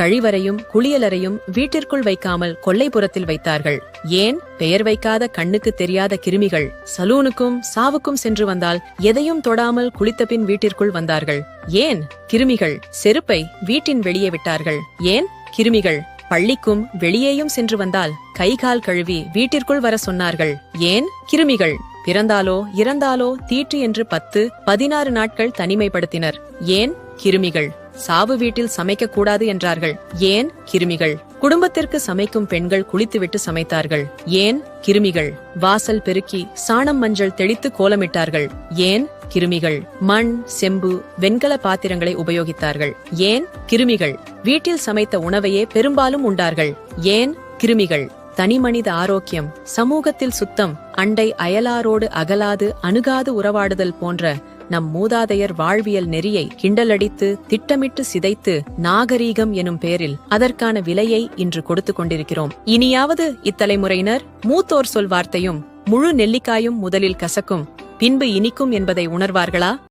கழிவறையும் குளியலறையும் வீட்டிற்குள் வைக்காமல் கொல்லைப்புறத்தில் வைத்தார்கள். ஏன்? பெயர் வைக்காத கண்ணுக்கு தெரியாத கிருமிகள் சலூனுக்கும் சாவுக்கும் சென்று வந்தால் எதையும் தொடாமல் குளித்தபின் வீட்டிற்குள் வந்தார்கள். ஏன்? கிருமிகள் செருப்பை வீட்டின் வெளியே விட்டார்கள். ஏன்? கிருமிகள் பள்ளிக்கும் வெளியேயும் சென்று வந்தால் கை கால் கழுவி வீட்டிற்குள் வர சொன்னார்கள். ஏன்? கிருமிகள் பிறந்தாலோ இறந்தாலோ தீட்டு என்று 10-16 நாட்கள் தனிமைப்படுத்தினர். ஏன்? கிருமிகள் சாவு வீட்டில் சமைக்க கூடாது என்றார்கள். ஏன்? கிருமிகள் குடும்பத்திற்கு சமைக்கும் பெண்கள் குளித்துவிட்டு சமைத்தார்கள். ஏன்? கிருமிகள் வாசல் பெருக்கி சாணம் மஞ்சள் தெளித்து கோலமிட்டார்கள். ஏன்? கிருமிகள் மண் செம்பு வெண்கல பாத்திரங்களை உபயோகித்தார்கள். ஏன்? கிருமிகள் வீட்டில் சமைத்த உணவையே பெரும்பாலும் உண்டார்கள். ஏன்? கிருமிகள் தனிமனித ஆரோக்கியம் சமூகத்தில் சுத்தம் அண்டை அயலாரோடு அகலாது அணுகாது உறவாடுதல் போன்ற நம் மூதாதையர் வாழ்வியல் நெறியை கிண்டலடித்து திட்டமிட்டு சிதைத்து நாகரீகம் எனும் பேரில் அதற்கான விலையை இன்று கொடுத்து கொண்டிருக்கிறோம். இனியாவது இத்தலைமுறையினர் மூத்தோர் சொல் வார்த்தையும் முழு நெல்லிக்காயும் முதலில் கசக்கும் பின்பு இனிக்கும் என்பதை உணர்வார்களா?